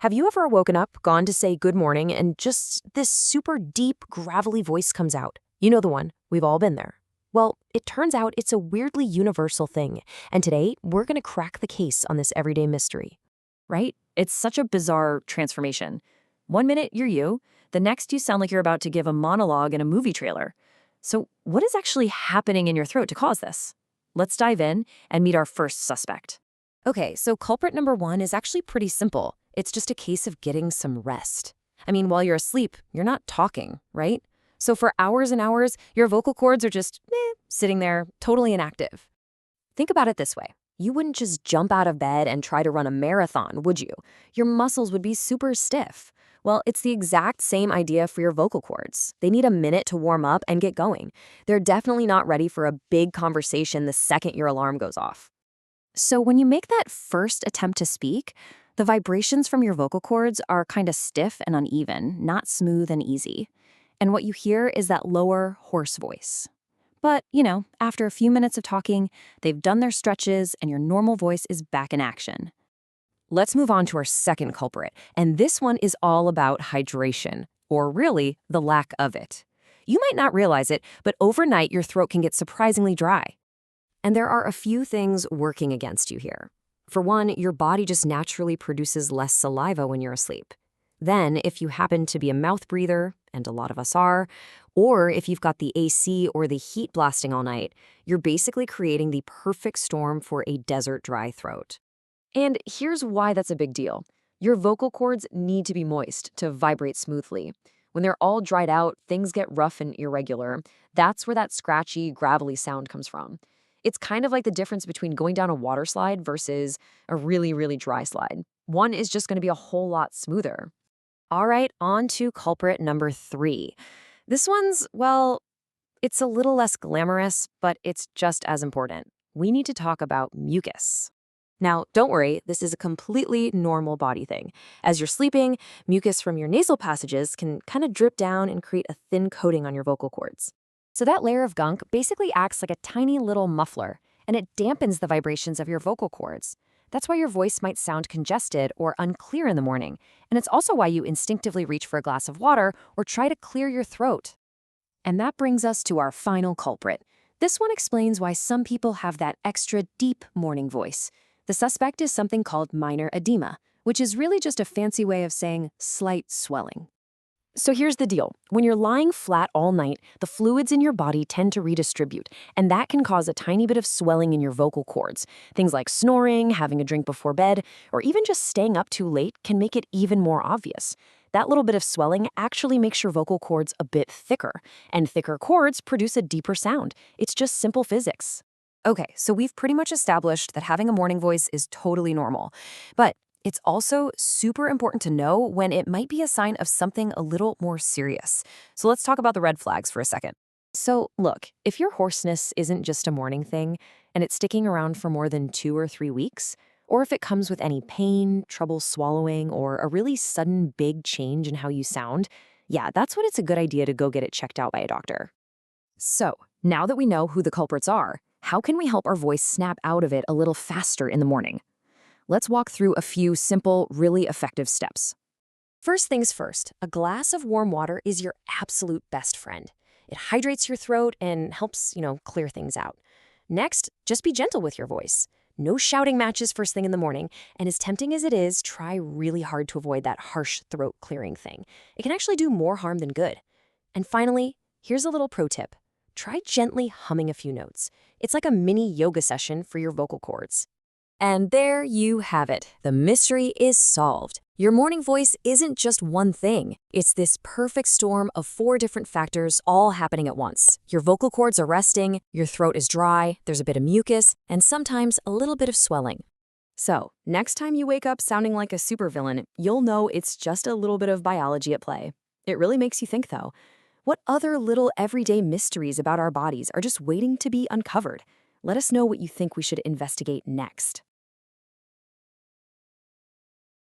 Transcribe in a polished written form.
Have you ever woken up, gone to say good morning, and just this super deep, gravelly voice comes out? You know the one. We've all been there. Well, it turns out it's a weirdly universal thing, and today we're going to crack the case on this everyday mystery. Right? It's such a bizarre transformation. One minute you're you, the next you sound like you're about to give a monologue in a movie trailer. So, what is actually happening in your throat to cause this? Let's dive in and meet our first suspect. Okay, so culprit number one is actually pretty simple. It's just a case of getting some rest. I mean, while you're asleep, you're not talking, right? So for hours and hours, your vocal cords are just sitting there, totally inactive. Think about it this way. You wouldn't just jump out of bed and try to run a marathon, would you? Your muscles would be super stiff. Well, it's the exact same idea for your vocal cords. They need a minute to warm up and get going. They're definitely not ready for a big conversation the second your alarm goes off. So when you make that first attempt to speak, the vibrations from your vocal cords are kind of stiff and uneven, not smooth and easy. And what you hear is that lower, hoarse voice. But, after a few minutes of talking, they've done their stretches and your normal voice is back in action. Let's move on to our second culprit, and this one is all about hydration, or really, the lack of it. You might not realize it, but overnight your throat can get surprisingly dry. And there are a few things working against you here. For one, your body just naturally produces less saliva when you're asleep. Then, if you happen to be a mouth breather, and a lot of us are, or if you've got the AC or the heat blasting all night, you're basically creating the perfect storm for a desert dry throat. And here's why that's a big deal. Your vocal cords need to be moist to vibrate smoothly. When they're all dried out, things get rough and irregular. That's where that scratchy, gravelly sound comes from. It's kind of like the difference between going down a water slide versus a really, really dry slide. One is just going to be a whole lot smoother. All right, on to culprit number three. This one's, well, it's a little less glamorous, but it's just as important. We need to talk about mucus. Now, don't worry, this is a completely normal body thing. As you're sleeping, mucus from your nasal passages can kind of drip down and create a thin coating on your vocal cords. So that layer of gunk basically acts like a tiny little muffler, and it dampens the vibrations of your vocal cords. That's why your voice might sound congested or unclear in the morning, and it's also why you instinctively reach for a glass of water or try to clear your throat. And that brings us to our final culprit. This one explains why some people have that extra deep morning voice. The suspect is something called minor edema, which is really just a fancy way of saying slight swelling. So here's the deal. When you're lying flat all night, the fluids in your body tend to redistribute, and that can cause a tiny bit of swelling in your vocal cords. Things like snoring, having a drink before bed, or even just staying up too late can make it even more obvious. That little bit of swelling actually makes your vocal cords a bit thicker, and thicker cords produce a deeper sound. It's just simple physics. Okay, so we've pretty much established that having a morning voice is totally normal, but it's also super important to know when it might be a sign of something a little more serious. So let's talk about the red flags for a second. So look, if your hoarseness isn't just a morning thing and it's sticking around for more than 2 or 3 weeks, or if it comes with any pain, trouble swallowing, or a really sudden big change in how you sound, yeah, that's when it's a good idea to go get it checked out by a doctor. So now that we know who the culprits are, how can we help our voice snap out of it a little faster in the morning? Let's walk through a few simple, really effective steps. First things first, a glass of warm water is your absolute best friend. It hydrates your throat and helps, clear things out. Next, just be gentle with your voice. No shouting matches first thing in the morning, and as tempting as it is, try really hard to avoid that harsh throat clearing thing. It can actually do more harm than good. And finally, here's a little pro tip. Try gently humming a few notes. It's like a mini yoga session for your vocal cords. And there you have it. The mystery is solved. Your morning voice isn't just one thing. It's this perfect storm of 4 different factors all happening at once. Your vocal cords are resting, your throat is dry, there's a bit of mucus, and sometimes a little bit of swelling. So, next time you wake up sounding like a supervillain, you'll know it's just a little bit of biology at play. It really makes you think, though. What other little everyday mysteries about our bodies are just waiting to be uncovered? Let us know what you think we should investigate next.